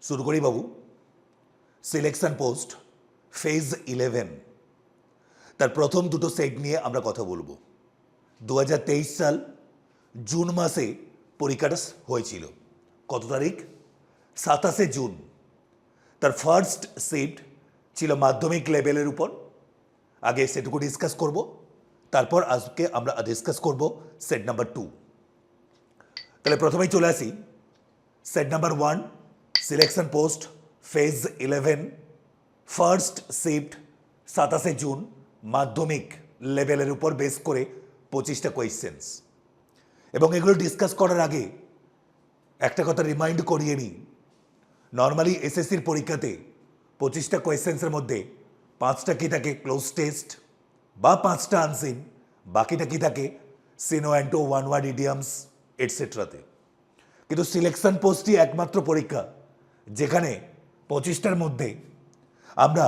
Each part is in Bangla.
শুরু করি বাবু। সিলেকশন পোস্ট ফেজ 11 তার প্রথম দুটো সেট নিয়ে আমরা কথা বলবো। 2023 সাল জুন মাসে পরীক্ষাটা হয়েছিল। কত তারিখ? 27 জুন। তার ফার্স্ট সেট ছিল মাধ্যমিক লেভেলের উপর। আগে সেটুকু ডিসকাস করব, তারপর আজকে আমরা ডিসকাস করব সেট নাম্বার 2। তাহলে প্রথমেই চলে আসি set number 1, selection post phase 11, first shift 27 June, মাধ্যমিক লেভেলের উপর বেস করে 25টা কোয়েশ্চেন্স। এবং এগুলো ডিসকাস করার আগে একটা কথা রিমাইন্ড করিয়ে নিই, নর্মালি এসএসসির পরীক্ষাতে 25টা কোয়েশ্চেন্সের মধ্যে 5টা কি থাকে ক্লোজ টেস্ট বা 5টা আনসিন, বাকিটা কি থাকে সিনো অ্যান্টো, ওয়ান ওয়ার্ড ইডিয়ামস এটসেট্রাতে। কিন্তু সিলেকশন পোস্টই একমাত্র পরীক্ষা যেখানে 25টার মধ্যে আমরা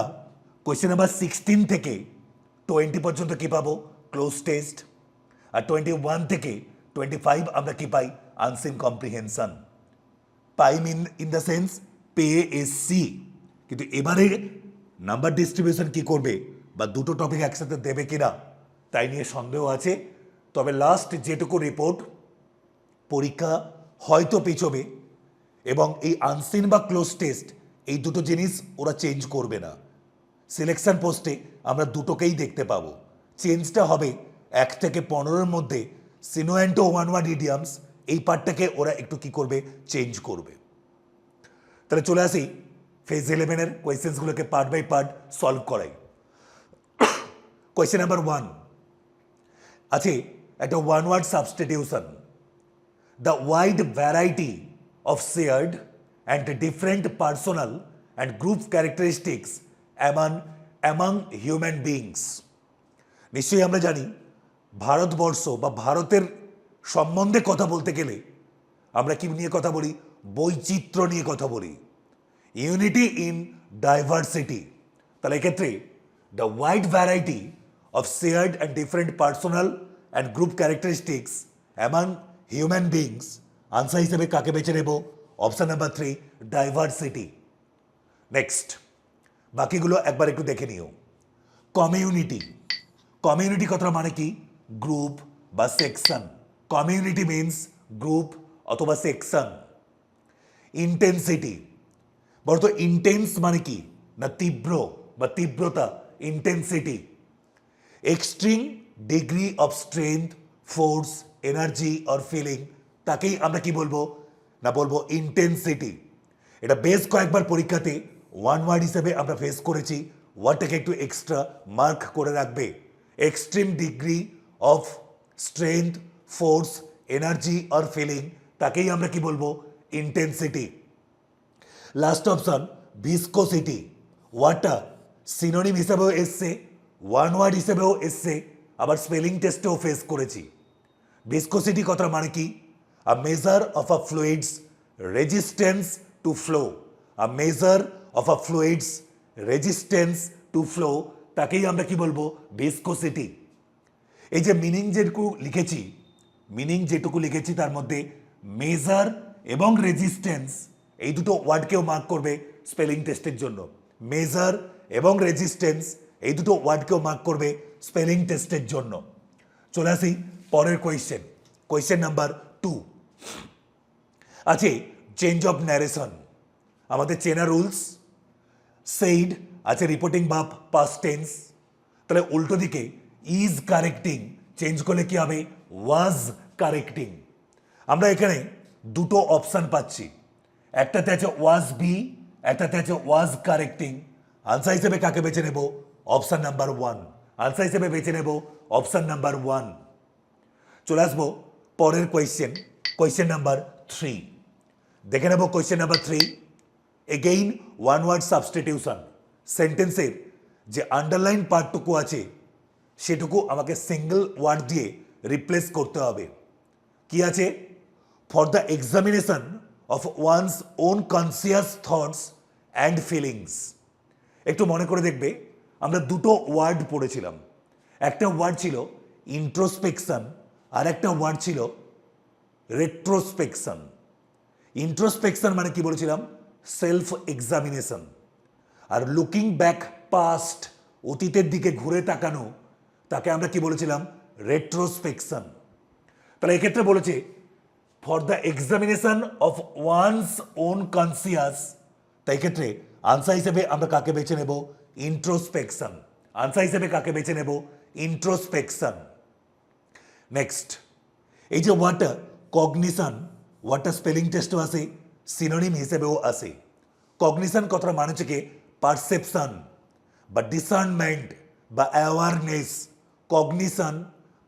কোয়েশ্চেন নাম্বার 16 থেকে 20 পর্যন্ত কি পাবো ক্লোজ টেস্ট, আর 21 থেকে 25 আমরা কি পাই আনসিন কম্প্রিহেনশন। পাই ইন দ্য সেন্স পেএসসি। কিন্তু এবারে নাম্বার ডিস্ট্রিবিউশন কি করবে বা দুটো টপিক একসাথে দেবে কিনা তাই নিয়ে সন্দেহ আছে। তবে লাস্ট যেটুকু রিপোর্ট, পরীক্ষা হয়তো পিছবে এবং এই আনসিন বা ক্লোজ টেস্ট এই দুটো জিনিস ওরা চেঞ্জ করবে না। সিলেকশন পোস্টে আমরা দুটোকেই দেখতে পাবো। চেঞ্জটা হবে 1 থেকে 15-এর মধ্যে সিনো অ্যান্টো, ওয়ান ওয়ার্ড ইডিয়ামস এই পার্টটাকে ওরা একটু কি করবে চেঞ্জ করবে। তাহলে চলে আসি ফেজ 11-এর কোয়েশ্চেন্সগুলোকে পার্ট বাই পার্ট সলভ করাই। কোয়েশ্চেন নাম্বার 1 আছে একটা one word substitution. The wide variety of shared and different personal and group characteristics among human beings. নিশ্চয়ই আমরা জানি ভারতবর্ষ বা ভারতের সম্বন্ধে কথা বলতে গেলে আমরা কি নিয়ে কথা বলি? বৈচিত্র্য নিয়ে কথা বলি, ইউনিটি ইন ডাইভার্সিটি। তাহলে এক্ষেত্রে the wide variety of shared and different personal and group characteristics among human beings, answer হিসেবে কাকে বেছে নেব? Option number 3, diversity. নেক্সট বাকিগুলো একবার একটু দেখে নিও। কমিউনিটি, কমিউনিটি কথাটা মানে কি? গ্রুপ বা সেকশন। কমিউনিটি মিনস গ্রুপ অথবা সেকশন। ইন্টেন্সিটি, বলতো ইন্টেন্স মানে কি? না তীব্র বা তীব্রতা, intensity. Extreme degree of strength, force, energy or feeling, তাকেই আমরা কি বলবো? না বলবো ইন্টেন্সিটি। এটা বেশ কয়েকবার পরীক্ষাতে ওয়ান ওয়ার্ড হিসেবে আমরা ফেস করেছি, ওয়ার্ডটাকে একটু এক্সট্রা মার্ক করে রাখবে। Extreme degree of strength, force, energy or feeling, তাকেই আমরা কি বলবো? ইন্টেন্সিটি। Last option viscosity. ওয়ার্ডটা সিনোনিম হিসেবেও এসছে, ওয়ান ওয়ার্ড হিসেবেও এসছে, আবার স্পেলিং টেস্টেও ফেস করেছি। ভিসকোসিটি কথা মানে কি? A measure of a fluid's resistance to flow. A measure of a fluid's resistance to flow, তাকেই আমরা কি বলবো? ভিসকোসিটি। এই যে মিনিং যেটুকু লিখেছি তার মধ্যে মেজার এবং রেজিস্ট্যান্স এই দুটো ওয়ার্ডকেও মার্ক করবে স্পেলিং টেস্টের জন্য। মেজার এবং রেজিস্ট্যান্স এই দুটো ওয়ার্ডকেও মার্ক করবে স্পেলিং টেস্টের জন্য। চলে আসি পরের কোয়েশ্চেন, কোয়েশ্চেন নাম্বার 2 আছে চেঞ্জ অফ ন্যারেশন। আমাদের চেনা রুলস, সেইড আছে রিপোর্টিং ভার্ব পাস্ট টেন্স, তাহলে উল্টো দিকে ইজ কারেক্টিং চেঞ্জ করলে কি হবে? ওয়াজ কারেক্টিং। আমরা এখানে দুটো অপশন পাচ্ছি, একটাতে আছে ওয়াজ বি, একটাতে আছে ওয়াজ কারেক্টিং। আনসার হিসেবে কাকে বেছে নেব? Option number 1। আনসার হিসেবে বেছে নেব অপশন নাম্বার 1। চলে আসবো পরের কোয়েশ্চেন, কোয়েশ্চেন নাম্বার 3 দেখে নেব। Question number 3 again one word substitution. সেন্টেন্সের যে আন্ডারলাইন পার্টটুকু আছে সেটুকু আমাকে সিঙ্গল ওয়ার্ড দিয়ে রিপ্লেস করতে হবে। কি আছে? For the examination of one's own conscious thoughts and feelings. একটু মনে করে দেখবে, আমরা দুটো ওয়ার্ড পড়েছিলাম। একটা ওয়ার্ড ছিল ইন্ট্রোস্পেকশন আর একটা ওয়ার্ড ছিল রেট্রোস্পেকশন। ইন্ট্রোস্পেকশন মানে কি বলেছিলাম? Self examination, are looking back past, অতীতের দিকে ঘুরে তাকানো, তাকে আমরা কি বলেছিলাম? রেট্রোস্পেকশন। তাহলে এক্ষেত্রে বলেছে for the examination of one's own conscious, তাই ক্ষেত্রে আনসার হিসেবে আমরা কাকে বেছে নেব? ইন্ট্রোস্পেকশন। আনসার হিসেবে কাকে বেছে নেব? ইন্ট্রোস্পেকশন। নেক্সট, এই যে ওয়াটার কগনিশন, ওয়াটার স্পেলিং টেস্টও আসে, সিনোনিম হিসেবেও আসে। কগনিশন কথাটা মানে হচ্ছে কি পারসেপশন বা ডিসার্নমেন্ট বা অ্যাওয়ারনেস। কগনিশন,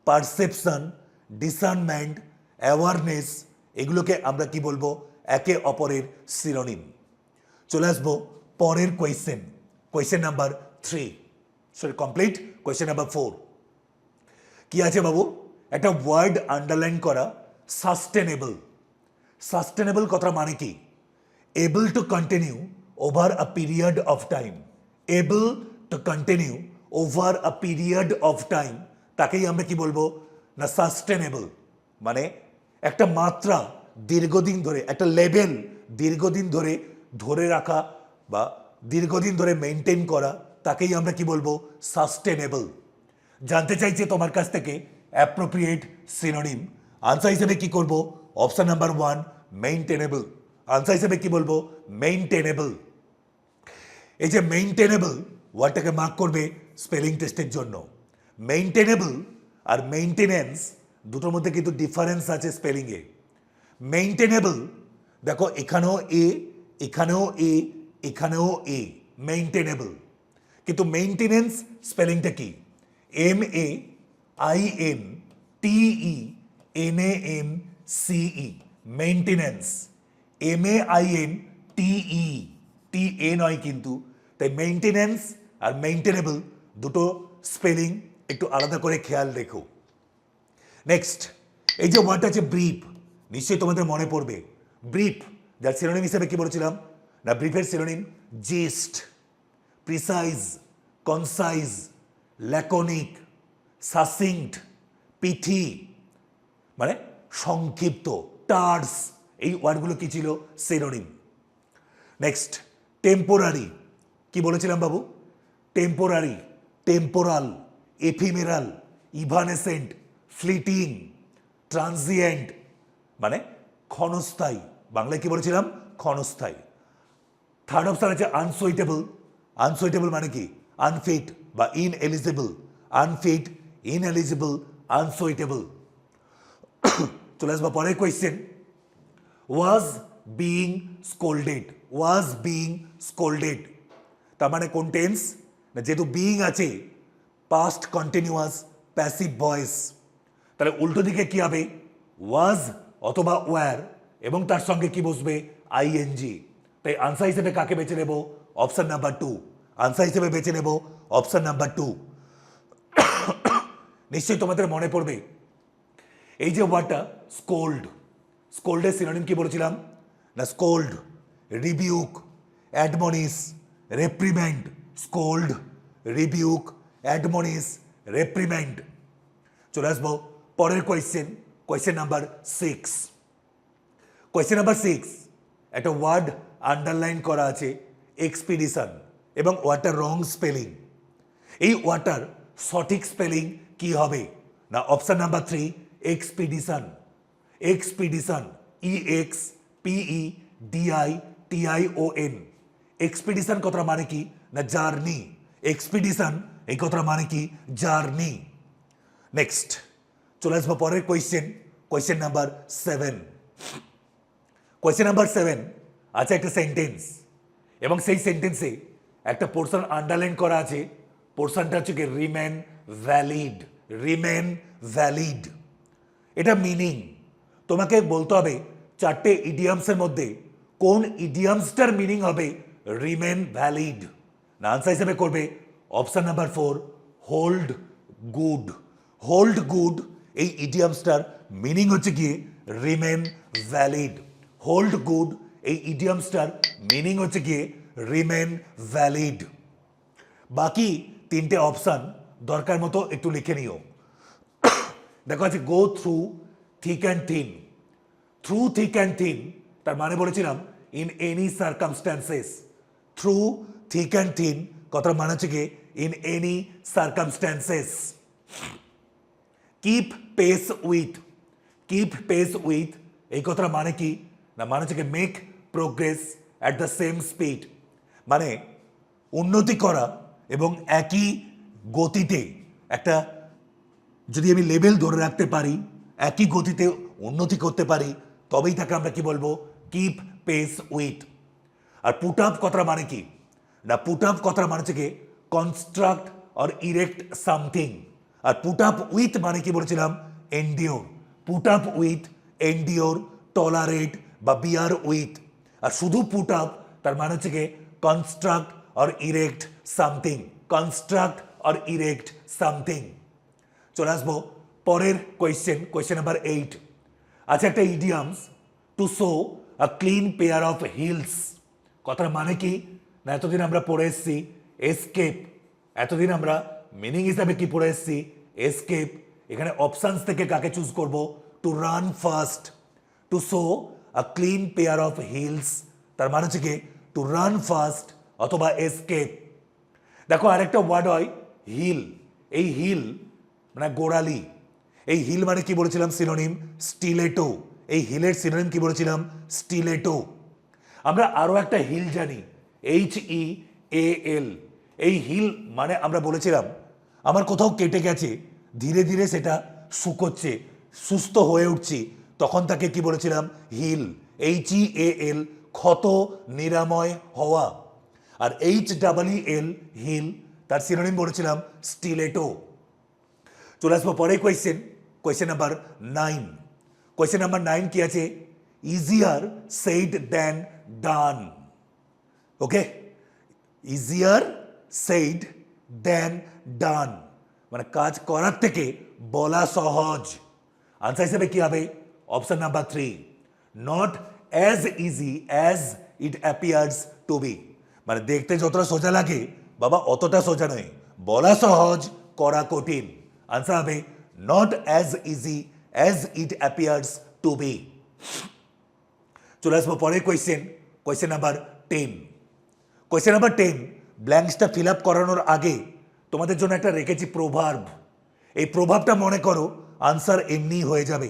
পারসেপশন, ডিসার্নমেন্ট, অ্যাওয়ারনেস, এগুলোকে আমরা কি বলবো? একে অপরের সিনোনিম। চলে আসবো পরের question, question number 3, sorry complete, question number 4। কি আছে বাবু? একটা ওয়ার্ড আন্ডারলাইন করা, সাস্টেনেবল। সাস্টেনেবল কথা মানে কি? Able to continue over a period of time. Able to continue over a period of time, তাকেই আমরা কি বলবো? না সাস্টেনেবল। মানে একটা মাত্রা দীর্ঘদিন ধরে, একটা লেভেল দীর্ঘদিন ধরে ধরে রাখা বা দীর্ঘদিন ধরে মেনটেন করা, তাকেই আমরা কি বলবো? সাস্টেনেবল। জানতে চাইছে তোমার কাছ থেকে অ্যাপ্রোপ্রিয়েট সিনোনিম। আনসার হিসেবে কি করব? Option number 1 মেইনটেনেবল। আনসার হিসেবে কি বলবো? মেইনটেনেবল। এই যে মেইনটেনেবল ওয়ার্ডটাকে মার্ক করবে স্পেলিং টেস্টের জন্য। মেইনটেনেবল আর মেইনটেনেন্স দুটোর মধ্যে কিন্তু ডিফারেন্স আছে স্পেলিংয়ে। মেইনটেনেবল, দেখো এখানেও এ, এখানেও এ, এখানেও এ, মেইনটেনেবল। কিন্তু মেইনটেনেন্স স্পেলিংটা কি? MEINTENANCE, maintenance. MAINTE, TA নয় কিন্তু। তাই মেইনটেনেন্স আর মেইনটেনেবল দুটো স্পেলিং একটু আলাদা করে খেয়াল রেখো। নেক্সট, এই যে ওয়ার্ডটা আছে ব্রিফ, নিশ্চয়ই তোমাদের মনে পড়বে। ব্রিফ যার সিনোনিম হিসেবে কি বলেছিলাম? না ব্রিফের synonym gist, precise, concise, laconic, succinct, pithy, মানে সংক্ষিপ্ত, টার্স, এই ওয়ার্ডগুলো কি ছিল? সিনোনিম। নেক্সট, টেম্পোরারি, কি বলেছিলাম বাবু? Temporary, temporal, ephemeral, evanescent, fleeting, transient, মানে ক্ষণস্থায়ী। বাংলায় কি বলেছিলাম? ক্ষণস্থায়ী। থার্ড অপশন আছে আনসুইটেবল। আনসুইটেবল মানে কি? আনফিট বা ইনএলিজিবল। Unfit, ineligible, unsuitable. চলে আসবো পরের কোয়েশ্চেন। ওয়াজ বিইং স্কোল্ডেড, ওয়াজ বিইং স্কোল্ডেড, তার মানে কোন টেন্স? না যেহেতু বিইং আছে, পাস্ট কন্টিনিউয়াস প্যাসিভ ভয়েস, তাহলে উল্টো দিকে কি হবে? ওয়াজ অথবা ওয়্যার, এবং তার সঙ্গে কি বসবে? আইএনজি। তাই আনসার হিসেবে কাকে বেছে নেব? Option number 2। আনসার হিসেবে বেছে নেব অপশন নাম্বার 2। নিশ্চয়ই তোমাদের মনে পড়বে এই যে ওয়ার্ডটা স্কোল্ড, স্কোল্ডের সিনোনিম কি বলেছিলাম? না scold, rebuke, admonish, reprimand. Scold, rebuke, admonish, reprimand. চলে আসবো পরের question, question number 6। Question number 6, একটা ওয়ার্ড আন্ডারলাইন করা আছে এক্সপিডিশন, এবং ওয়ার্ডটার রং স্পেলিং। এই ওয়ার্ডটার সঠিক স্পেলিং কি হবে? না option number 3 expedition. Expedition, EXPEDITION। Expedition কথাটা মানে কি? না জার্নি। এক্সপিডিশন এই কথাটা মানে কি? জার্নি। নেক্সট, চলে আসবো পরের question, question number 7। Question number 7 আছে একটা সেন্টেন্স, এবং সেই সেন্টেন্সে একটা পোর্শন আন্ডারলাইন করা আছে। পোর্শনটা হচ্ছে কি? Remain valid. রিমেন ভ্যালিড, এটা মিনিং। তোমাকে বলতে হবে 4টে ইডিয়ামসের মধ্যে কোন ইডিয়ামসটার মিনিং হবে রিমেন ভ্যালিড। না আনসার হিসেবে করবে option number 4 hold good. Hold good এই ইডিয়ামসটার মিনিং হচ্ছে কি? Remain valid. হোল্ড গুড এই ইডিয়ামসটার মিনিং হচ্ছে কি? Remain valid. বাকি 3টে অপশন দরকার মতো একটু লিখে নিও। দেখো আছে go through thick and thin. Through thick and thin তার মানে বলেছিলাম in any circumstances. Through thick and thin কথার মানে হচ্ছে কি in any circumstances. Keep pace with, keep pace with এই কথার মানে কি না মানে হচ্ছে কি make progress at the same speed, মানে উন্নতি করা এবং একই গতিতে একটা যদি আমি লেভেল ধরে রাখতে পারি, একই গতিতে উন্নতি করতে পারি, তবেই তাকে আমরা কি বলবো কিপ পেস উইথ। আর পুট আপ কথার মানে কি না পুট আপ কথার মানে হচ্ছে কি কনস্ট্রাক্ট অর ইরেক্ট সামথিং। আর পুট আপ উইথ মানে কি বলেছিলাম endure. Put up with, endure, tolerate বা বিয়ার উইথ। আর শুধু পুট আপ তার মানে হচ্ছে কি construct or erect something, construct or erect something. চলে আসবো পরের কোয়েশ্চেন, কোয়েশ্চেন নাম্বার 8। আচ্ছা, একটা idioms to show a clean pair of hills কথার মানে কি না এতদিন আমরা পড়ে এসছি এসকেপ, এতদিন আমরা মিনিং হিসাবে কি পড়ে এসছি এসকেপ। এখানে অপশনস থেকে কাকে চুজ করব to run fast, to show a clean pair of hills তার মানে হচ্ছে কি টু রান ফাস্ট অথবা এসকেপ। দেখো আরেকটা ওয়ার্ড হয় হিল, এই হিল মানে গোড়ালি। এই হিল মানে কি বলেছিলাম সিনোনিম স্টিলেটো। এই হিলের সিনোনিম কি বলেছিলাম স্টিলেটো। আমরা আরো একটা হিল জানি HEAL। এই হিল মানে আমরা বলেছিলাম আমার কোথাও কেটে গেছে, ধীরে ধীরে সেটা শুকোচ্ছে, সুস্থ হয়ে উঠছি, তখন তাকে কি বলেছিলাম হিল। HEAL ক্ষত নিরাময় হওয়া। আর HEEL হিল তার সিনোনিম বলেছিলাম স্টিলেটো। চলে আসবো পরে question, question number 9। Question number 9 কি আছে ইজিয়ার সেইড দ্যান ডান। ওকে, ইজিয়ার সেইড দ্যান ডান মানে কাজ করার থেকে বলা সহজ। আনসার হিসেবে কি হবে option number 3, not as easy as it appears to be. মানে দেখতে যতটা সোজা লাগে বাবা অতটা সোজা নয়, বলা সহজ করা কঠিন। আনসার হবে not as easy as it appears to be. চলে আসবো পরের question, question number 10। Question number 10 ব্ল্যাঙ্কসটা ফিল আপ করানোর আগে তোমাদের জন্য একটা রেখেছি প্রভার্ব। এই প্রভাবটা মনে করো, আনসার এমনি হয়ে যাবে।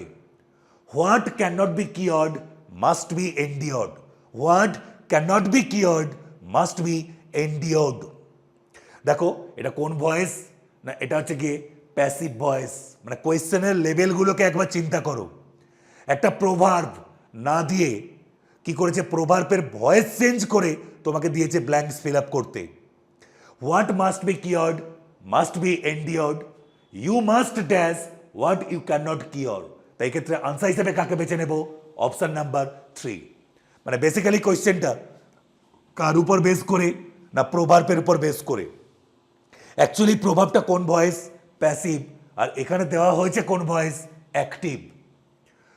What can not be cured must be endured, what can not be cured must be endured. দেখো এটা কোন ভয়েস না এটা হচ্ছে গিয়ে প্যাসিভ ভয়েস। মানে কোয়েশ্চেনের লেভেলগুলোকে একবার চিন্তা করো। একটা প্রভার্ব না দিয়ে কি করেছে প্রভার্বের ভয়েস চেঞ্জ করে তোমাকে দিয়েছে ব্ল্যাঙ্কস ফিল আপ করতে। What must be cured must be endured, you must dash what you can not cure. তাই ক্ষেত্রে আনসার হিসেবে কাকে বেছে নেব অপশন নাম্বার 3। মানে বেসিক্যালি কোয়েশ্চেনটা কার উপর বেস করে না প্রভার্বের উপর বেস করে। অ্যাকচুয়ালি প্রভাবটা কোন ভয়েস প্যাসিভ, আর এখানে দেওয়া হয়েছে কোন ভয়েস অ্যাক্টিভ।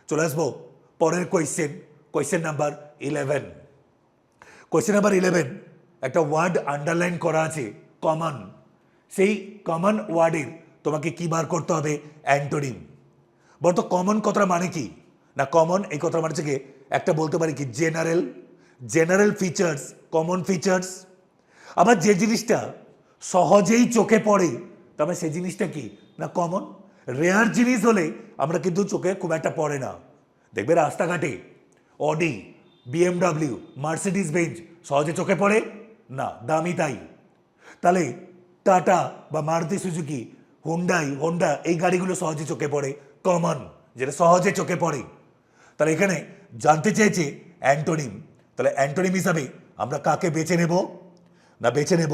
চলে আসবো পরের question, question number 11। Question number 11 একটা ওয়ার্ড আন্ডারলাইন করা আছে কমন। সেই কমন ওয়ার্ডের তোমাকে কি বার করতে হবে অ্যান্টোনিম। বলতো কমন কথাটা মানে কি না কমন এই কথাটা মানে হচ্ছে কি একটা বলতে পারি কি general, general features, common features. আবার যে জিনিসটা সহজেই চোখে পড়ে তবে সেই জিনিসটা কি না কমন। রেয়ার জিনিস হলে আমরা কিন্তু চোখে খুব একটা পড়ে না। দেখবে রাস্তাঘাটে অডি, BMW, মার্সিডিজ বেঞ্জ সহজে চোখে পড়ে না, দামি তাই। তাহলে টাটা বা মারুতি সুজুকি, হোন্ডা এই গাড়িগুলো সহজে চোখে পড়ে, কমন যেটা সহজে চোখে পড়ে। তাহলে এখানে জানতে চেয়েছে অ্যান্টোনিম, তাহলে অ্যান্টোনিম হিসাবে আমরা কাকে বেছে নেব না বেছে নেব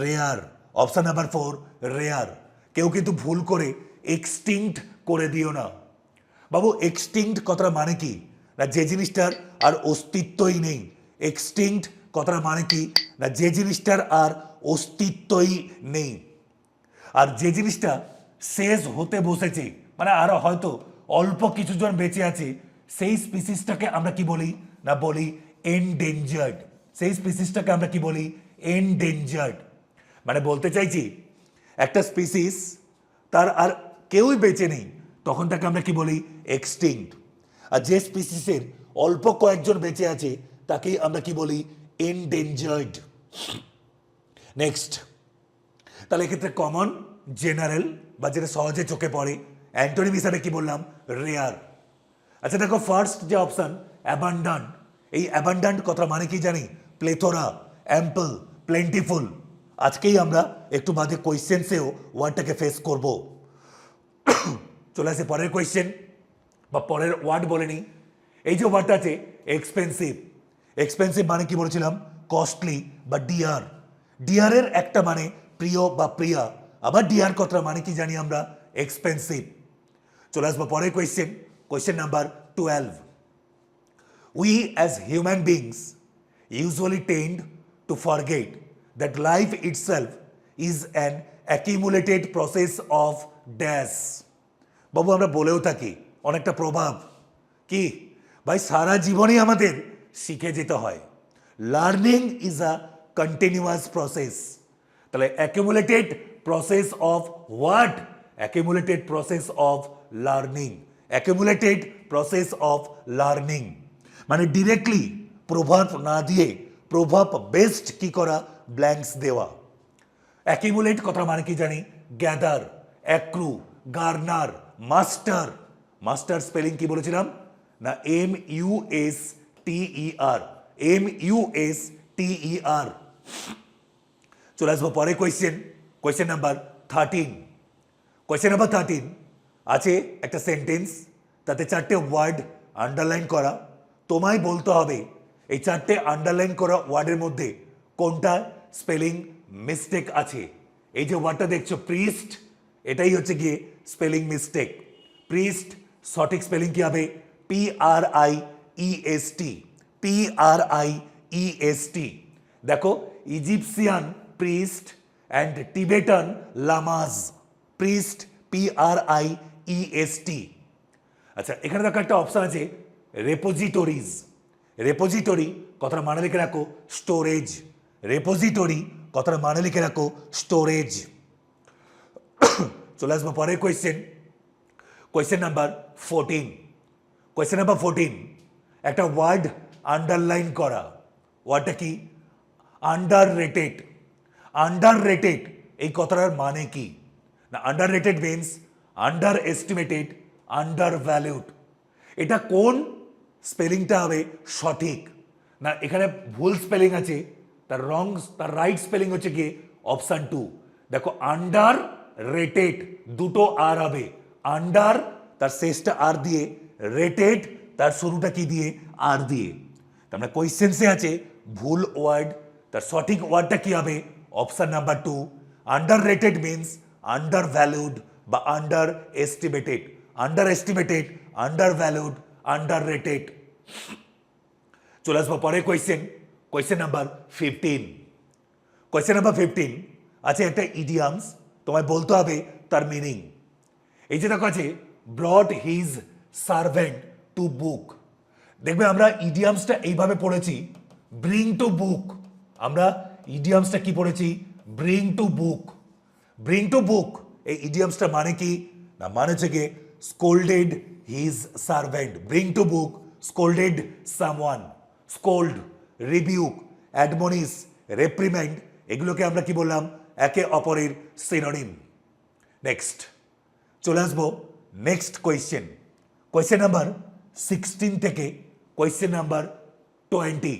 রেয়ার। Option number 4 rare. কেউ কিন্তু ভুল করে এক্সটিংক্ট করে দিও না বাবু। এক্সটিংক্ট কথাটা মানে কি না যে জিনিসটার আর অস্তিত্বই নেই। এক্সটিংক্ট কথাটা মানে কি না যে জিনিসটার আর অস্তিত্বই নেই। আর যে জিনিসটা শেষ হতে বসেছে মানে আরো হয়তো অল্প কিছুজন বেঁচে আছে, সেই স্পিসিসটাকে আমরা কি বলি না বলি এনডেঞ্জার্ড। সেই স্পিসিসটাকে আমরা কি বলি এনডেঞ্জার্ড। মানে বলতে চাইছি একটা স্পিসিস তার আর কেউই বেঁচে নেই তখন তাকে আমরা কি বলি এক্সটিংক্ট। আর যে স্পিসিসের অল্প কয়েকজন বেঁচে আছে তাকেই আমরা কি বলি, এন্ডেঞ্জার্ড। নেক্সট, তাহলে এক্ষেত্রে কমন, জেনারেল বা যেটা সহজে চোখে পড়ে, অ্যান্টোনিম হিসাবে কি বললাম, রেয়ার। আচ্ছা দেখো, ফার্স্ট যে অপশন অ্যাবান্ডান্ট, এই অ্যাবান্ডান্ট কথা মানে কি জানি, প্লেথোরা, অ্যাম্পল, প্লেন্টিফুল। আজকেই আমরা একটু বাদে কোয়েশ্চেন্সেও ওয়ার্ডটাকে ফেস করব। চলে আসে পরের কোয়েশ্চেন বা পরের ওয়ার্ড বলে নিই। এই যে ওয়ার্ডটা আছে এক্সপেন্সিভ, এক্সপেন্সিভ মানে কি বলেছিলাম, কস্টলি বা ডিয়ার। ডিয়ারের একটা মানে প্রিয় বা প্রিয়া, আবার ডিয়ার কথাটা মানে কি জানি আমরা, এক্সপেন্সিভ। চলে আসবো পরের question, question number 12। We as human beings usually tend to forget that life itself is an accumulated process of dash. বাবু আমরা বলেও থাকি অনেকটা প্রভাব কি ভাই, সারা জীবনই আমাদের শিখে যেতে হয়। Learning is a continuous process. তাহলে accumulated process of what, accumulated process of learning, accumulated process of learning মানে ডিরেক্টলি প্রভাব না দিয়ে প্রভাব বেসড কি করা, ব্ল্যাঙ্কস দেওয়া। অ্যাকিমুলেট কথা মানে কি জানি, gather, accrue, garner, muster. Muster spelling কি বলেছিলাম না, MUSTER, MUSTER। চলে আসবো পরে question, question number 13। Question number 13 আছে একটা সেন্টেন্স, তাতে চারটে ওয়ার্ড আন্ডারলাইন করা। তোমায় বলতে হবে এই চারটে আন্ডারলাইন করা ওয়ার্ডের মধ্যে কোনটা স্পেলিং মিস্টেক আছে। এই যে ওয়ার্ডটা দেখছো প্রিস্ট, এটাই হচ্ছে গিয়ে স্পেলিং মিস্টেক। প্রিস্ট সঠিক স্পেলিং কি হবে, PRIEST, PRIEST। দেখো, Egyptian priest and Tibetan lamas, priest PRIEST। আচ্ছা এখানে দেখো একটা অপশন আছে রেপোজিটরিজ। রেপোজিটরি কথাটা মানে লিখে রাখো স্টোরেজ, রেপোজিটরি কথাটা মানে লিখে রাখো স্টোরেজ। চলে আসবো পরের question, question number 14। Question number 14 একটা ওয়ার্ড আন্ডারলাইন করা। ওয়ার্ডটা কি, আন্ডার রেটেড। আন্ডার রেটেড এই কথাটার মানে কি না, under rated means under estimated, under valued. এটা কোন স্পেলিংটা হবে সঠিক না, এখানে ভুল স্পেলিং আছে, তার রং, তার রাইট স্পেলিং হচ্ছে কি অপশন 2। দেখো আন্ডার রেটেড দুটো আর হবে, আন্ডার তার শেষটা আর দিয়ে, রেটেড তার শুরুটা কি দিয়ে, আর দিয়ে। তার মানে কোয়েশ্চেন্সে আছে ভুল ওয়ার্ড, তার সঠিক ওয়ার্ডটা কি হবে, option number 2। Underrated means undervalued বা underestimated, underestimated, undervalued, underrated. চলে আসবো পরের question, question number 15। Question number 15 আছে একটা ইডিয়ামস, তোমায় বলতে হবে তার মিনিং। এই যে দেখো আছে brought his servant to book. দেখবে আমরা ইডিয়ামসটা এইভাবে পড়েছি, ব্রিং টু বুক। আমরা ইডিয়ামসটা কি পড়েছি, bring to book. Bring to book এই ইডিয়ামসটা মানে কি না, মানে হচ্ছে গিয়ে scolded his servant, bring to book, scolded someone. Scold, rebuke, admonish, reprimand, এগুলোকে আমরা কি বললাম, একে অপরের সিনোনিম। নেক্সট চলে আসবো নেক্সট কোয়েশ্চেন, কোয়েশ্চেন নাম্বার 16 থেকে কোয়েশ্চেন নাম্বার 20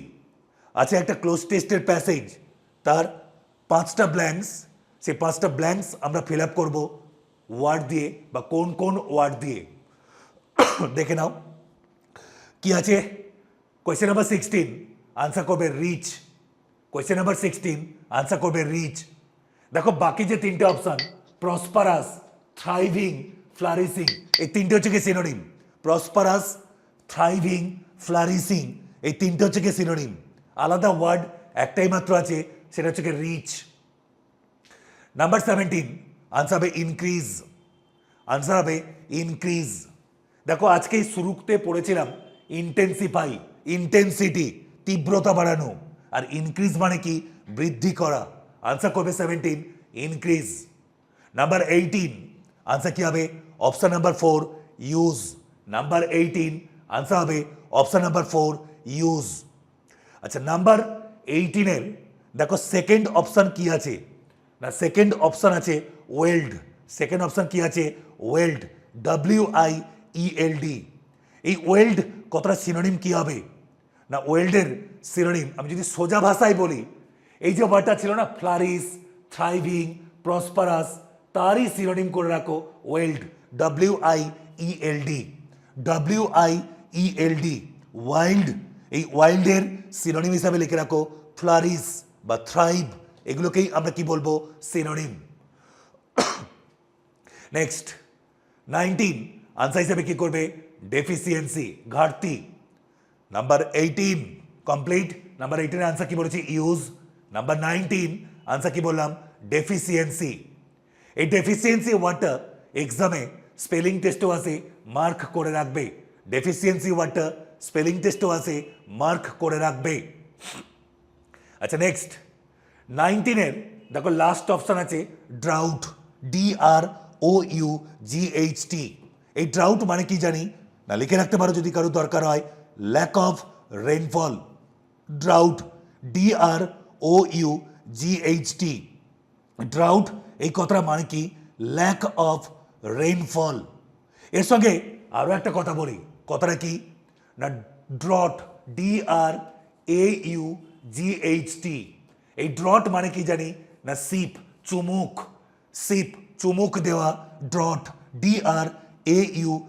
আছে একটা ক্লোজ টেস্টের প্যাসেজ, তার 5টা ব্ল্যাঙ্কস। সেই 5টা ব্ল্যাঙ্কস আমরা ফিল আপ করবো ওয়ার্ড দিয়ে বা কোন কোন ওয়ার্ড দিয়ে। দেখে নাও কি আছে। কোয়েশ্চেন নাম্বার 16 আনসার করবে রিচ। কোয়েশ্চেন নাম্বার 16 আনসার করবে রিচ। দেখো বাকি যে 3টে অপশন, প্রসপারাস, থ্রাইভিং, ফ্লারিসিং, এই 3টে হচ্ছে কি সিনোনিম। প্রসপারাস, থ্রাইভিং, ফ্লারিসিং, এই 3টে হচ্ছে কি সিনোনিম। আলাদা ওয়ার্ড একটাই মাত্র আছে, সেটা হচ্ছে কি রিচ। নাম্বার 17 আনসার হবে ইনক্রিজ, আনসার হবে ইনক্রিজ। দেখো আজকেই শুরুতে পড়েছিলাম ইন্টেন্সিফাই, ইন্টেন্সিটি, তীব্রতা বাড়ানো, আর ইনক্রিজ মানে কি বৃদ্ধি করা। আনসার করবে 17 ইনক্রিজ। নাম্বার 18 আনসার কি হবে, option number 4 use. Number 18 answer হবে অপশন নাম্বার 4 ইউজ। আচ্ছা নাম্বার 18 দেখো সেকেন্ড অপশন কি আছে না সেকেন্ড অপশন আছে ওয়েল্ড সেকেন্ড অপশন কি আছে ওয়েল্ড WIELD এই ওয়েল্ড কথাটা সিনোনিম কি হবে না ওয়েল্ডের সিনোনিম আমি যদি সোজা ভাষায় বলি এই যে ওয়ার্ডটা ছিল না ফ্লারিশ থ্রাইভিং প্রসপারাস তারই সিনোনিম করে রাখো ওয়েল্ড WIELD ওয়াইল্ড এই ওয়াইল্ডের সিনোনিম হিসাবে লিখে রাখো ফ্লারিশ বা থ্রাইভ এগুলোকেই আমরা কি বলবো সিনোনিম নেক্সট 19 আনসার হিসাবে কি করবে ডেফিসিয়েন্সি ঘাটতি নাম্বার 18 কমপ্লিট নাম্বার 18 আনসার কি বলেছি ইউজ নাম্বার 19 আনসার কি বললাম ডেফিসিয়েন্সি এই ডেফিসিয়েন্সি ওয়ার্ডটা এক্সামে স্পেলিং টেস্টও আসে মার্ক করে রাখবে ডেফিসিয়েন্সি ওয়ার্ডটা স্পেলিং টেস্টও আসে মার্ক করে রাখবে আচ্ছা নেক্সট 19 এর দেখো লাস্ট অপশন আছে ড্রাউট DROUGHT এই ড্রাউট মানে কি জানি না লিখে রাখতে পারো যদি কারো দরকার হয় lack of rainfall drought DROUGHT drought এই কথাটা মানে কি ল্যাক অফ রেইনফল এর সঙ্গে আরো একটা কথা বলি কথাটা কি না ড্রট DRAUGHT এই ড্রট মানে কি জানি না সিপ চুমুক দেওয়া ড্রট DRAUGHT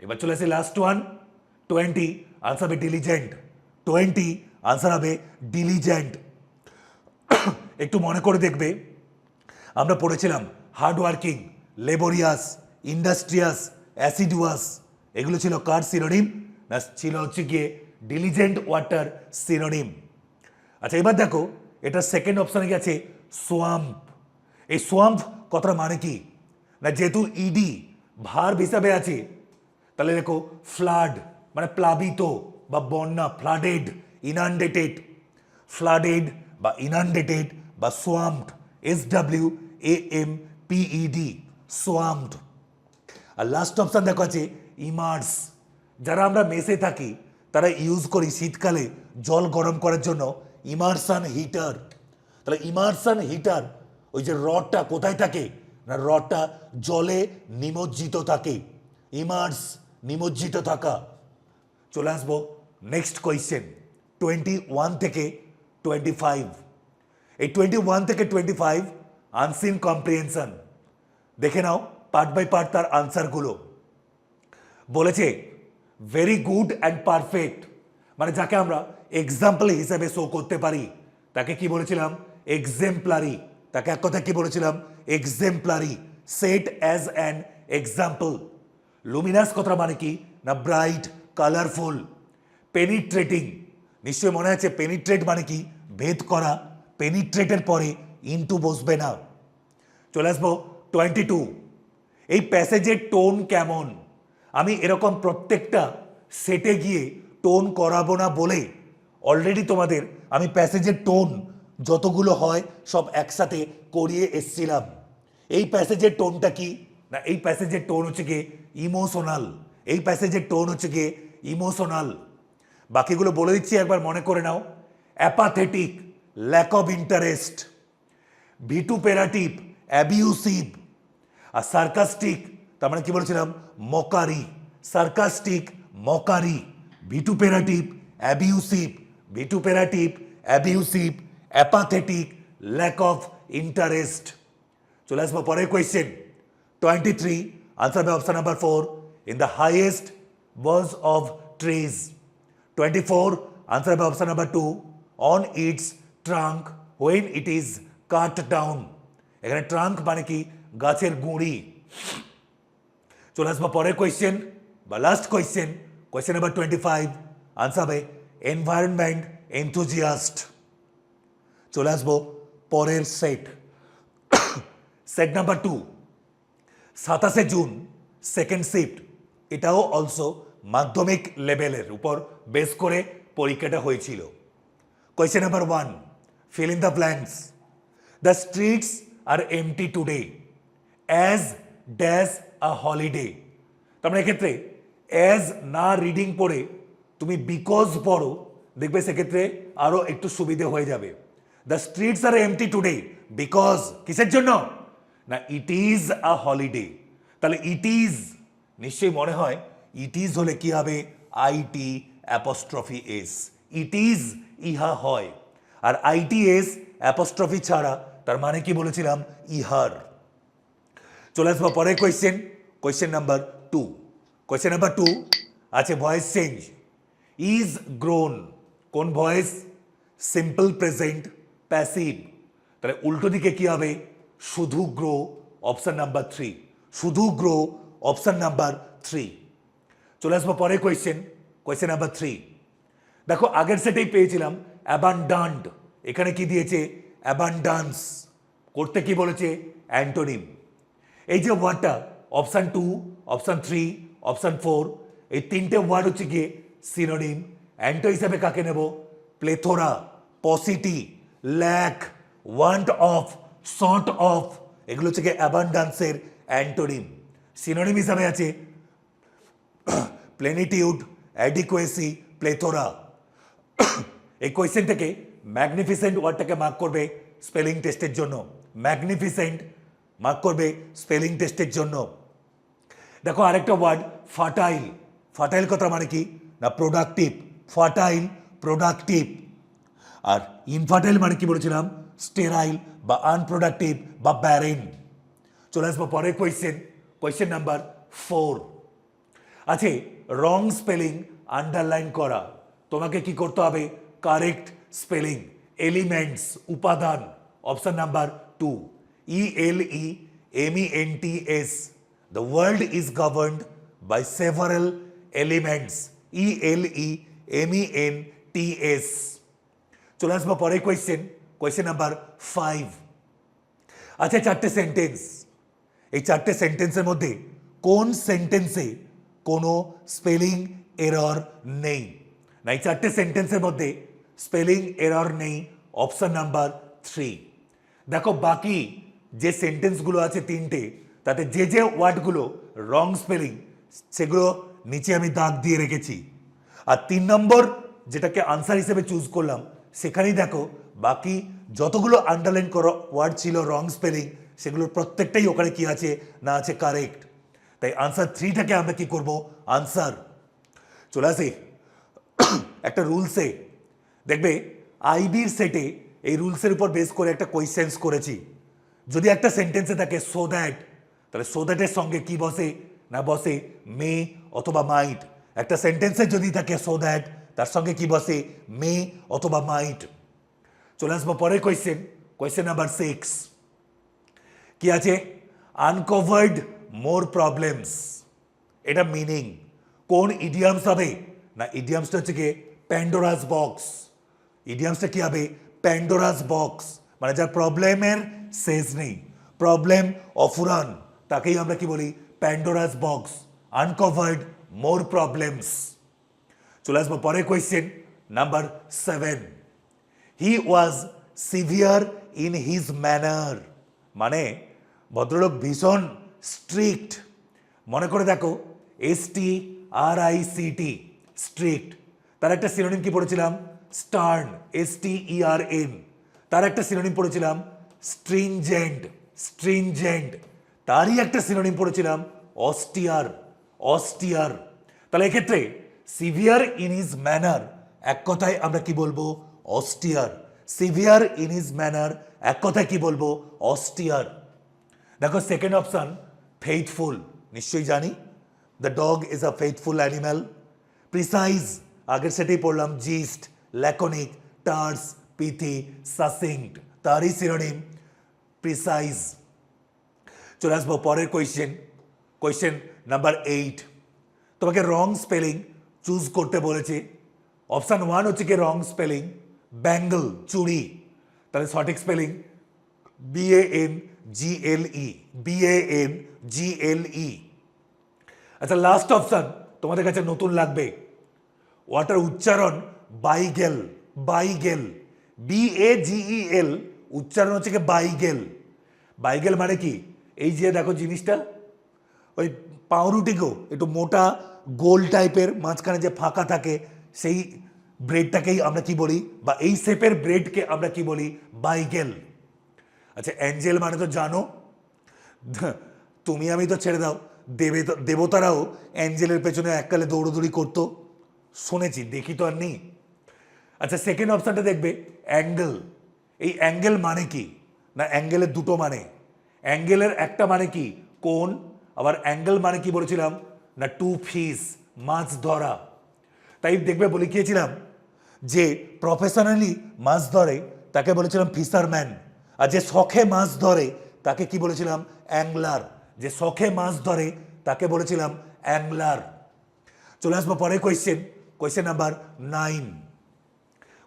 এবার চলে আসে লাস্ট ওয়ান 20 আনসার হবে ডিলিজেন্ট 20 আনসার হবে ডিলিজেন্ট একটু মনে করে দেখবে আমরা পড়েছিলাম হার্ড ওয়ার্কিং লেবোরিয়াস ইন্ডাস্ট্রিয়াস অ্যাসিডুয়াস এগুলো ছিল কার সিনোনিম না ছিল হচ্ছে গিয়ে ডিলিজেন্ট ওয়াটার সিনোনিম আচ্ছা এবার দেখো এটা সেকেন্ড অপশনে গেছে সোয়াম্প এই সোয়াম্প কথাটা মানে কি না যেহেতু ইডি ভার্ব হিসাবে আছে তাহলে দেখো ফ্লাড মানে প্লাবিত বা বন্যা ফ্লাডেড বা ইনান্ডেটেড বা সোয়াম্পড SWAMPED সোয়াম্পড আর লাস্ট অপশন দেখো আছে ইমার্স যারা আমরা মেসে থাকি তারা ইউজ করি শীতকালে জল গরম করার জন্য ইমার্সান হিটার তাহলে ইমার্সান হিটার ওই যে রডটা কোথায় থাকে না রডটা জলে নিমজ্জিত থাকে ইমার্স নিমজ্জিত থাকা চলে আসবো নেক্সট কোয়েশ্চেন 21 থেকে 25 এই 21 থেকে 25 আনসিন কম্প্রিহেনশন দেখে নাও পার্ট বাই পার্ট তার আনসারগুলো বলেছে ভেরি গুড অ্যান্ড পারফেক্ট মানে যাকে আমরা এক্সাম্পল হিসেবে শো করতে পারি তাকে কি বলেছিলাম এক্সেম্পলারি তাকে এক কথা কি বলেছিলাম exemplary set as an example luminous কথা মানে কি না ব্রাইট কালারফুল পেনিট্রেটিং নিশ্চয়ই মনে আছে পেনিট্রেট মানে কি ভেদ করা পেনিট্রেটের পরে ইনটু বসবে না চলে আসবো 22 এই প্যাসেজের টোন কেমন আমি এরকম প্রত্যেকটা সেটে গিয়ে টোন করাবো না বলে অলরেডি তোমাদের আমি প্যাসেজের টোন যতগুলো হয় সব একসাথে করিয়ে এসছিলাম এই প্যাসেজের টোনটা কি না এই প্যাসেজের টোন হচ্ছে গিয়ে ইমোশনাল এই প্যাসেজের টোন হচ্ছে গিয়ে ইমোশনাল বাকিগুলো বলে দিচ্ছি একবার মনে করে নাও apathetic lack of interest vituperative abusive আর সার্কাস্টিক তার মানে কি বলেছিলাম mockery sarcastic mockery vituperative abusive apathetic lack of interest চলে আসবো পরের কোয়েশ্চেন 23 আনসার হবে option number 4 in the highest was of trees 24 answer হবে option number 2 on its trunk when it is cut down এখানে ট্রাঙ্ক মানে কি গাছের গুঁড়ি চলে আসবো পরের কোয়েশ্চেন বা লাস্ট কোয়েশ্চেন নাম্বার 25 আনসার হবে এনভায়রনমেন্ট এনথুজিয়াস্ট চলে আসবো পরের set number 2 27 June second shift এটাও অলসো মাধ্যমিক লেভেলের উপর বেস করে পরীক্ষাটা হয়েছিল question number 1 fill in the blanks the streets are empty today as dash a holiday তার মানে এক্ষেত্রে অ্যাজ না রিডিং পড়ে তুমি বিকজ পড়ো, দেখবে সেক্ষেত্রে আরো একটু সুবিধে হয়ে যাবে। The streets are empty today because, কিসের জন্য? না ইট ইজ আ হলিডে। তাহলে ইট ইজ, নিশ্চয়ই মনে হয় ইট ইজ হলে কি হবে? IT apostrophe S, it is ইহা হয়। আর আইটি এস অ্যাপোস্ট্রফি ছাড়া, তার মানে কি বলেছিলাম? ইহার। চলে আসবো পরের question, question number 2। Question number 2 আছে ভয়েস চেঞ্জ। ইজ গ্রোন, কোন ভয়েস? Simple present passive. তাহলে উল্টো দিকে কি হবে? শুধু গ্রো, অপশন নাম্বার 3। শুধু গ্রো, অপশন নাম্বার 3। চলে আসবো পরের কোয়েশ্চেন, কোয়েশ্চেন নাম্বার 3। দেখো আগের সেটেই পেয়েছিলাম অ্যাবান্ডান্ট, এখানে কি দিয়েছে? অ্যাবান্ডান্স। করতে কি বলেছে? অ্যান্টোনিম। এই যে ওয়ার্ডটা অপশন 2, অপশন 3, অপশন 4, এই তিনটে ওয়ার্ড হচ্ছে গিয়ে সিনোনিম। অ্যান্টো হিসাবে কাকে নেব? Plethora, paucity, lack, want of, short of, এগুলো হচ্ছে গিয়ে অ্যাবান্ডান্সের অ্যান্টোনিম। সিনোনিম হিসাবে আছে প্লেনিটিউড, অ্যাডিকুয়েসি, প্লেথোরা। এই কোয়েশ্চেন থেকে ম্যাগনিফিসেন্ট ওয়ার্ডটাকে মার্ক করবে স্পেলিং টেস্টের জন্য। ম্যাগনিফিসেন্ট মার্ক করবে স্পেলিং টেস্টের জন্য। দেখো আরেকটা ওয়ার্ড ফার্টাইল। ফার্টাইল কথা মানে কি? না প্রোডাক্টিভ। Fertile, productive. আর ইনফার্টাইল মানে কি বলেছিলাম? স্টেরাইল বা আনপ্রোডাক্টিভ বা ব্যারেন। চলে আসবো পরের কোয়েশ্চেন, কোয়েশ্চেন নাম্বার 4 আছে রং স্পেলিং আন্ডারলাইন করা। তোমাকে কি করতে হবে? কারেক্ট স্পেলিং, এলিমেন্টস, উপাদান, option number 2। ELEMENTS, the world is governed by several elements. ELEMENTS। চলে আসবো পরের কোয়েশ্চেন, কোয়েশ্চেন নাম্বার 5। আচ্ছা চারটে সেন্টেন্স, এই চারটে সেন্টেন্সের মধ্যে কোন সেন্টেন্সে কোনো স্পেলিং এরর নেই? না এই চারটে সেন্টেন্সের মধ্যে স্পেলিং এরর নেই, অপশন নাম্বার 3। দেখো বাকি যে সেন্টেন্সগুলো আছে তিনটে, তাতে যে যে ওয়ার্ডগুলো রং স্পেলিং সেগুলো নিচে আমি দাগ দিয়ে রেখেছি। আর 3 নম্বর যেটাকে আনসার হিসেবে চুজ করলাম, সেখানেই দেখো বাকি যতগুলো আন্ডারলাইন করা ওয়ার্ড ছিল রং স্পেলিং, সেগুলোর প্রত্যেকটাই ওখানে কি আছে? না আছে কারেক্ট। তাই আনসার 3টাকে আমরা কি করব? আনসার। চলে আসি একটা রুলসে, দেখবে আইবির সেটে এই রুলসের উপর বেস করে একটা কোয়েশ্চেন্স করেছি। যদি একটা সেন্টেন্সে থাকে সো দ্যাট, তাহলে সো দ্যাটের সঙ্গে কি বসে? না বসে মে অথবা মাইট। একটা সেন্টেন্সে যদি থাকে সো দ্যাট, তার সঙ্গে কি বসে? মে অথবা মাইট। চলে আসবো পরের কোয়েশ্চেন, কোয়েশ্চেন নাম্বার 6। কি আছে? আনকভার্ড মোর প্রবলেমস। এটা মিনিং কোন ইডিয়ামস হবে? না ইডিয়ামসটা হচ্ছে কি? Pandora's box. ইডিয়ামসটা কি হবে? প্যান্ডোরাস বক্স, মানে যার প্রবলেমের শেষ নেই, প্রবলেম অফুরান, তাকেই আমরা কি বলি? Pandora's box. আনকভার্ড মোর প্রবলেমস। চলে আসবো পরের question number 7। He was severe in his manner, মানে ভদ্রলোক ভীষণ স্ট্রিক্ট। মনে করে দেখো STRICT, স্ট্রিক্ট। তার একটা সিনোনিম কি পড়েছিলাম? Stern, STERN। তার একটা সিনোনিম পড়েছিলাম স্ট্রিনজেন্ট, স্ট্রিনজেন্ট। তারই একটা সিনোনিম পড়েছিলাম অস্টিয়ার, অস্টিয়ার। তাহলে এক্ষেত্রে সিভিয়ার ইন হিজ ম্যানার এক কথায় আমরা কি বলবো? অস্টিয়ার। সিভিয়ার ইন হিজ ম্যানার এক কথায় কি বলবো? অস্টিয়ার। দেখো সেকেন্ড অপশন ফেইথফুল, নিশ্চয়ই জানি the dog is a faithful animal. Precise, আগের সেটাই পড়লাম জিস্ট, ল্যাকনিক, টার্স, পিথি, সাসিংক্ট, তারই সিনোনিম প্রিসাইজ। চলে আসবো পরের কোয়েশ্চেন, কোয়েশ্চেন নাম্বার 8। তোমাকে রং স্পেলিং চুজ করতে বলেছে। অপশান 1 হচ্ছে কি রং স্পেলিং ব্যাঙ্গল, চুড়ি। তাহলে সঠিক স্পেলিং BANGLE, BANGLE। আচ্ছা লাস্ট অপশান তোমাদের কাছে নতুন লাগবে, ওয়াটার উচ্চারণ বাইগেল, বাইগেল, BAGEL, উচ্চারণ হচ্ছে কি বাইগেল। বাইগেল মানে কি? এই যে দেখো জিনিসটা, ওই পাউরুটিকেও একটু মোটা গোল টাইপের, মাঝখানে যে ফাঁকা থাকে সেই ব্রেডটাকেই আমরা কি বলি, বা এই শেপের ব্রেডকে আমরা কি বলি, বাইগেল। আচ্ছা, অ্যাঞ্জেল মানে তো জানো, তুমি আমি তো ছেড়ে দাও, দেবতারাও অ্যাঞ্জেলের পেছনে এককালে দৌড়দৌড়ি করতো, শুনেছি, দেখি তো আর নেই। আচ্ছা, সেকেন্ড অপশানটা দেখবে অ্যাঙ্গেল। এই অ্যাঙ্গেল মানে কি না, অ্যাঙ্গেলের দুটো মানে। অ্যাঙ্গেলের একটা মানে কি কোণ, আবার অ্যাঙ্গেল মানে কি বলেছিলাম না টু ফিশ, মাছ ধরা। তাই দেখবে বলে গিয়েছিলাম যে প্রফেশনালি মাছ ধরে তাকে বলেছিলাম ফিশারম্যান, আর যে শখে মাছ ধরে তাকে কি বলেছিলাম, অ্যাংলার। যে শখে মাছ ধরে তাকে বলেছিলাম অ্যাংলার। চলে আসবো পরে question, question number 9।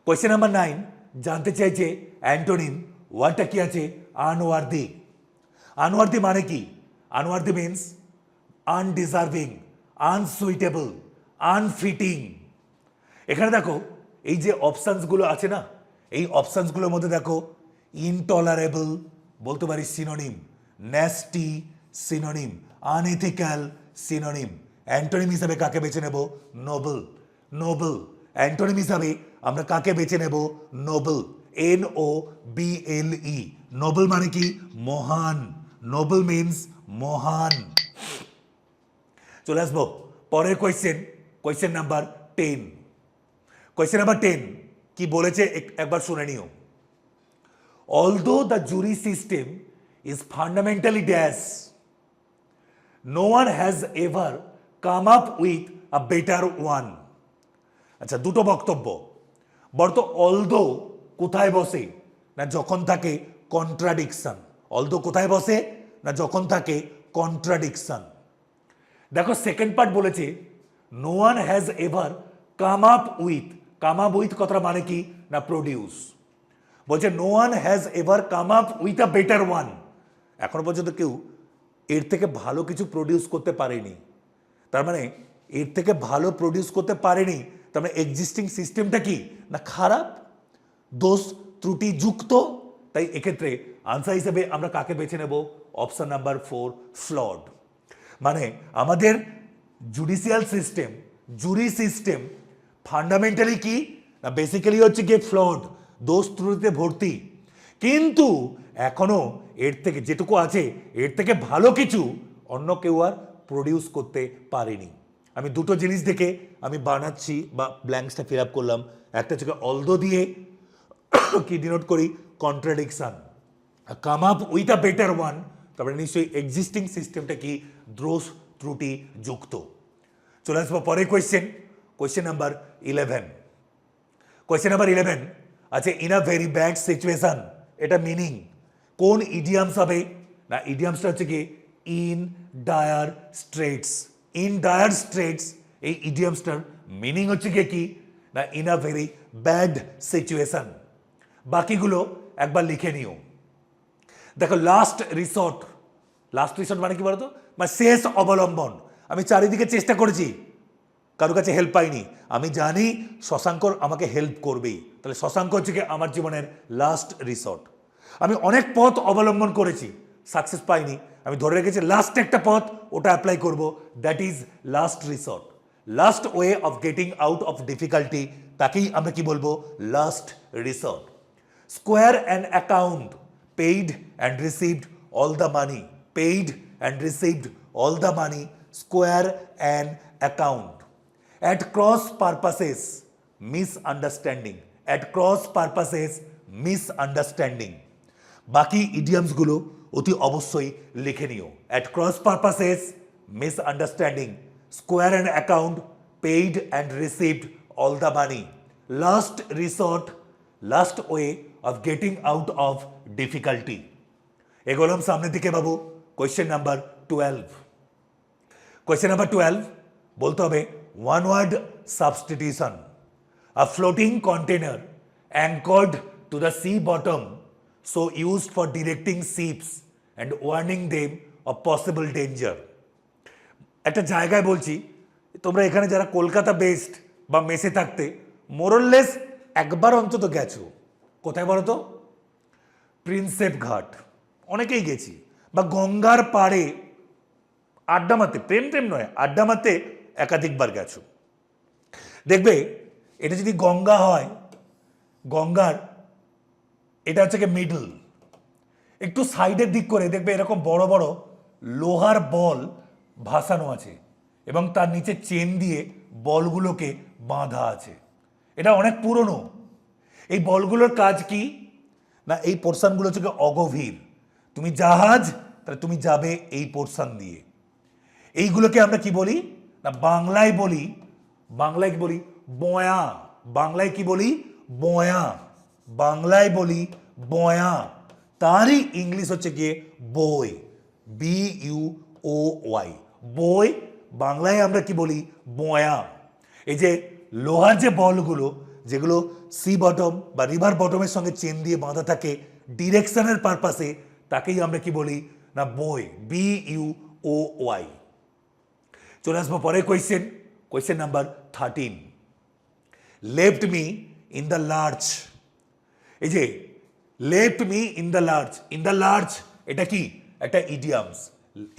Question number 9 জানতে চাইছে অ্যান্টোনিম ওয়ার্ডটা কি আছে, আনওয়ার্দি। আনওয়ার্দি মানে কি? আনওয়ার্দি মিন্স আনডিজার্ভিং, আনসুইটেবল, আনফিটিং। এখানে দেখো এই যে অপশানসগুলো আছে না, এই অপশানসগুলোর মধ্যে দেখো ইনটলারেবল বলতে পারি synonym, nasty synonym, unethical synonym. Antonym হিসাবে কাকে বেছে নেব, নোবেল। নোবেল অ্যান্টোনিম হিসাবে আমরা কাকে বেছে নেব, নোবেল, NOBLE। নোবেল মানে কি, মহান। নোবেল মিন্স মহান। চলে আসবো পরের question, question number 10। Question number 10 কি বলেছে একবার শুনে নিও। Although the jury system is fundamentally dash, no one has ever come up with a better one. আচ্ছা, দুটো বক্তব্য। অলদো কোথায় বসে না, যখন থাকে কন্ট্রাডিকশন। অলদো কোথায় বসে না, যখন থাকে কন্ট্রাডিকশন। দেখো সেকেন্ড পার্ট বলেছে no one has ever come up with. Come up with কথাটা মানে কি না, প্রডিউস। বলছে no one has ever come up with a better one. এখনো পর্যন্ত কেউ এর থেকে ভালো কিছু প্রডিউস করতে পারেনি। তার মানে এর থেকে ভালো প্রডিউস করতে পারেনি, তার মানে এক্সিস্টিং সিস্টেমটা কি না, খারাপ, দোষ ত্রুটি যুক্ত। তাই এক্ষেত্রে আনসার হিসেবে আমরা কাকে বেছে নেব, অপশন নাম্বার 4, ফ্লড। মানে আমাদের জুডিশিয়াল সিস্টেম, জুরি সিস্টেম ফান্ডামেন্টালি কি না, বেসিক্যালি হচ্ছে গিয়ে ফ্লড, দোষ ত্রুটিতে ভর্তি। কিন্তু এখনো এর থেকে যেটুকু আছে এর থেকে ভালো কিছু অন্য কেউ আর প্রডিউস করতে পারেনি। আমি দুটো জিনিস দেখে আমি বানাচ্ছি বা ব্ল্যাঙ্কসটা ফিল আপ করলাম। একটা হচ্ছে অলদো দিয়ে কি ডিনোট করি, contradiction. Come up with a better one, তারপরে নিশ্চয়ই এক্সিস্টিং সিস্টেমটা কি, দোষ ত্রুটি যুক্ত। চলে আসবো পরের question, question number 11। Question number 11 আছে in a very bad situation. এটা মিনিং কোন ইডিয়ামস হবে না, ইডিয়ামসটা হচ্ছে কি ইন ডায়ার স্ট্রেটস। ইন ডায়ার স্ট্রেটস এই ইডিয়ামসটার মিনিং হচ্ছে কি না, in a very bad situation. বাকিগুলো একবার লিখে নিও। দেখো লাস্ট রিসর্ট, লাস্ট রিসর্ট মানে কি বলতো, মানে শেষ অবলম্বন। আমি চারিদিকে চেষ্টা করেছি, কারোর কাছে হেল্প পাইনি। আমি জানি শশাঙ্ক আমাকে হেল্প করবেই, তাহলে শশাঙ্ক হচ্ছে কি আমার জীবনের লাস্ট রিসর্ট। আমি অনেক পথ অবলম্বন করেছি, সাকসেস পাইনি, আমি ধরে রেখেছি লাস্ট একটা পথ, ওটা অ্যাপ্লাই করব, that is last resort. Last way of getting out of difficulty, তাকেই আমরা কি বলবো, last resort. Square an account, paid and received all the money, paid and received all the money, square an account. At cross purposes, misunderstanding. At cross purposes, misunderstanding. বাকি ইডিয়ামসগুলো অতি অবশ্যই লিখে নিও। At cross purposes, misunderstanding. Square an account, paid and received all the money. Last resort, last way of getting out of difficulty. এগোলাম সামনের দিকে বাবু, কোয়েশ্চেন নাম্বার 12। কোয়েশ্চেন নাম্বার 12 বলতে হবে one word substitution. A floating container anchored to the sea bottom, so used for directing ships and warning them of possible danger. একটা জায়গায় বলছি, তোমরা এখানে যারা কলকাতা বেসড বা মেসে থাকতে মোরললেস একবার অন্তত গেছো। কোথায় বলো তো, প্রিন্সেপ ঘাট অনেকেই গেছি, বা গঙ্গার পাড়ে আড্ডা মারতে, প্রেম প্রেম নয়, আড্ডা মারতে একাধিকবার গেছো। দেখবে এটা যদি গঙ্গা হয়, গঙ্গার এটা হচ্ছে কি মিডল, একটু সাইডের দিক করে দেখবে এরকম বড় বড় লোহার বল ভাসানো আছে এবং তার নিচে চেন দিয়ে বলগুলোকে বাঁধা আছে। এটা অনেক পুরনো। এই বলগুলোর কাজ কি না, এই পোর্শনগুলো হচ্ছে কি অগভীর। তুমি জাহাজ, তাহলে তুমি যাবে এই পোর্শন দিয়ে। এইগুলোকে আমরা কি বলি না, বাংলায় বলি বয়া। বাংলায় কি বলি? বয়া। বাংলায় বলি বয়া। তারই ইংলিশ হচ্ছে গিয়ে বই, BUOY, বই। বাংলায় আমরা কি বলি? বয়া। এই যে লোহার যে বলগুলো, যেগুলো সি বটম বা রিভার বটমের সঙ্গে চেন দিয়ে বাঁধা থাকে ডিরেকশনের পারপাসে, তাকেই আমরা কি বলি না বই, BUOY। চলে আসবো পরে question number 13। Left me in the lurch. এই যে left me in the lurch, এটা কি? একটা ইডিয়ামস।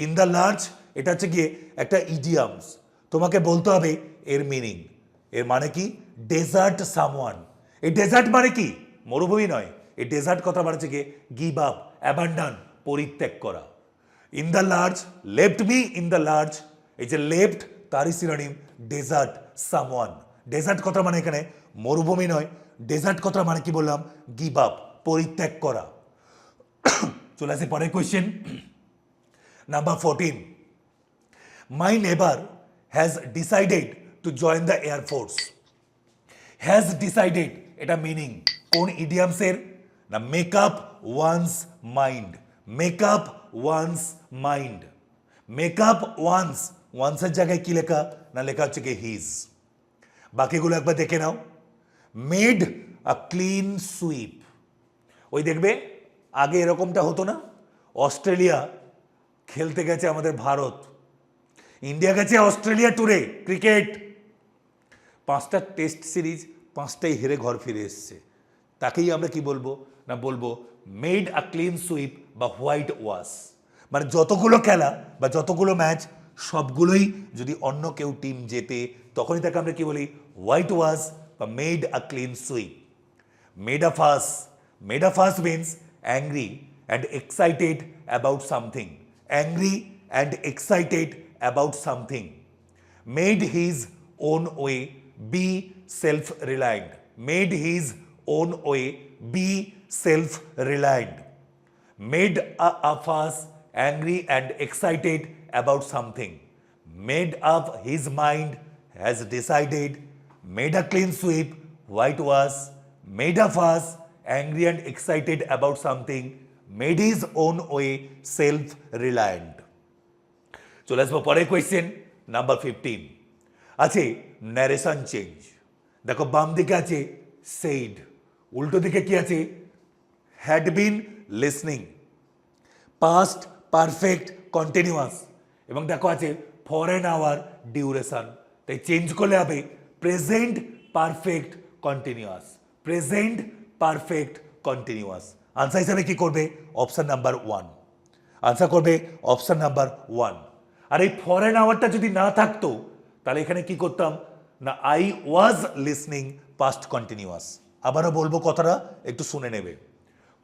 ইন দ্য লার্চ এটা হচ্ছে গিয়ে একটা ইডিয়ামস। তোমাকে বলতে হবে এর মিনিং। এর মানে কি? Dessert someone. এই ডেজার্ট মানে কি? মরুভূমি নয়। এই ডেজার্ট কথা মানে হচ্ছে গিয়ে গিভ আপ, অ্যাবান্ডন, পরিত্যাগ করা। In the lurch, left me in the lurch, এই যে লেফট তারই সিনোনিম ডেজার্ট সামওয়ান। ডেজার্ট কথা মানে এখানে মরুভূমি নয়, ডেজার্ট কথা মানে কি বললাম? গিভ আপ, পরিত্যাগ করা। চলে আসে পরের question number 14। My neighbour has decided to join the air force. Has decided এটা মিনিং কোন ইডিয়ামসের না? Make up one's mind. Make up one's mind. Make up one's, ওয়ান্সের জায়গায় কি লেখা না? লেখা হচ্ছে কি হিজ। বাকিগুলো একবার দেখে নাও। Made a clean sweep. ওই দেখবে আগে এরকমটা হতো না? অস্ট্রেলিয়া খেলতে গেছে আমাদের ভারত, ইন্ডিয়া গেছে অস্ট্রেলিয়া ট্যুরে ক্রিকেট, 5টা টেস্ট সিরিজ 5টাই হেরে ঘর ফিরে এসছে। তাকেই আমরা কি বলবো না? বলবো মেড আ ক্লিন সুইপ বা হোয়াইট ওয়াশ। মানে যতগুলো খেলা বা যতগুলো ম্যাচ সবগুলোই যদি অন্য কেউ টিম জেতে, তখনই তাকে আমরা কি বলি? হোয়াইট ওয়াশ বা made a clean sweep. Made a fuss, made a fuss means angry and excited about something. Angry and excited about something. Made his own way, be self reliant. Made his own way, be self reliant. Made a fuss, angry and excited about something. Made up his mind, has decided. Made a clean sweep, whitewash. Made a fuss, angry and excited about something. Made his own way, self-reliant. চলে আসবো পরের কোয়েশ্চেন নাম্বার 15। আছে ন্যারেশন চেঞ্জ। দেখো বাম দিকে আছে সেইড, উল্টো দিকে কি আছে? Had been listening. Past perfect continuous এবং দেখো আছে ফর অ্যান আওয়ার ডিউরেশন। তাই চেঞ্জ করলে হবে present perfect continuous. Present perfect continuous. Answer হিসাবে কি করবে? Option number 1। আনসার করবে অপশন নাম্বার 1। আর এই ফর অ্যান আওয়ারটা যদি না থাকতো তাহলে এখানে কি করতাম না? I was listening past continuous. আবারও বলবো কথাটা, একটু শুনে নেবে।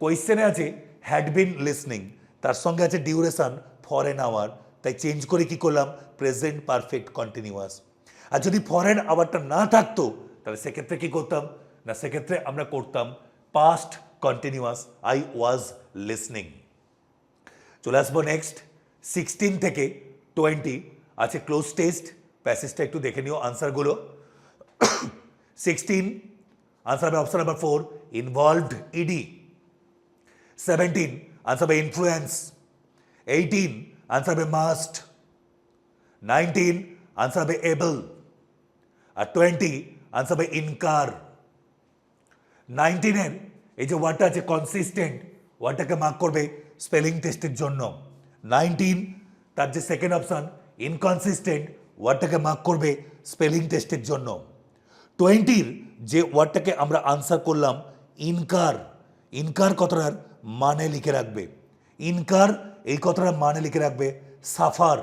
কোয়েশ্চেনে আছে হ্যাড বিন লিসনিং, তার সঙ্গে আছে ডিউরেশন ফর অ্যান আওয়ার, তাই চেঞ্জ করে কি করলাম? Present perfect continuous. আর যদি ফর অ্যান আওয়ারটা না থাকতো তাহলে সেক্ষেত্রে কি করতাম না? সেক্ষেত্রে আমরা করতাম past continuous, I was listening. চলে আসবো নেক্সট 16 থেকে 20 আছে ক্লোজ টেস্ট। প্যাসেজটা একটু দেখে নিও আনসারগুলো। 16 আনসার হবে option number 4, involved ED. 17 answer হবে ইনফ্লুয়েন্স। 18 আনসার হবে মাস্ট। 19 আনসার হবে এবল। আর 20 আনসার হবে ইনকার। 19 এর এই যে ওয়ার্ডটা আছে কনসিস্টেন্ট, ওয়ার্ডটাকে মার্ক করবে স্পেলিং টেস্টের জন্য। 19 তার যে সেকেন্ড অপশন ইনকনসিস্টেন্ট, ওয়ার্ডটাকে মার্ক করবে স্পেলিং টেস্টের জন্য। 20 যে ওয়ার্ডটাকে আমরা আনসার করলাম ইনকার, ইনকার কথাটার মানে লিখে রাখবে। ইনকার এই কথাটার মানে লিখে রাখবে সাফার।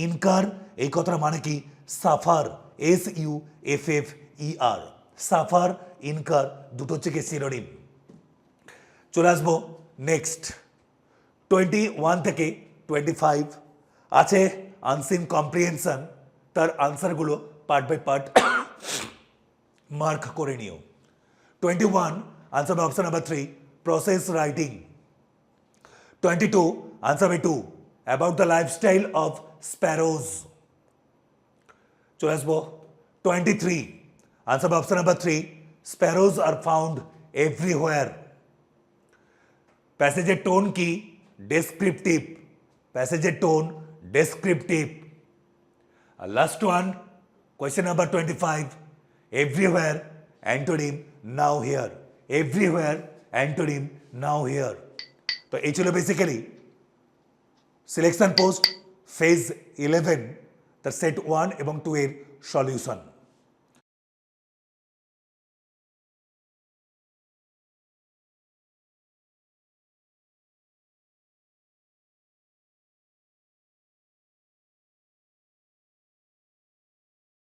ইনকার এই কথাটার মানে কি? Suffer, SUFFER। সাফার, ইনকার দুটো হচ্ছে কি সিনোনিম। চলে আসবো নেক্সট 21 থেকে 25 আছে আনসিন কম্প্রিহেনশন। তার আনসারগুলো পার্ট বাই পার্ট মার্ক করে নিও। 21 answer by option number 3 process writing. 22 answer by 2 about the lifestyle of sparrows. চলে আসবো 23 answer by option number 3 sparrows are found everywhere. প্যাসেজের টোন কি? ডেসক্রিপটিভ। প্যাসেজের টোন ডেসক্রিপটিভ। আর last one question number 25 everywhere antonym nowhere. Everywhere antonym nowhere. তো এই ছিল বেসিক্যালি সিলেকশন পোস্ট ফেজ 11 তার সেট 1 এবং 2 এর সলিউশন।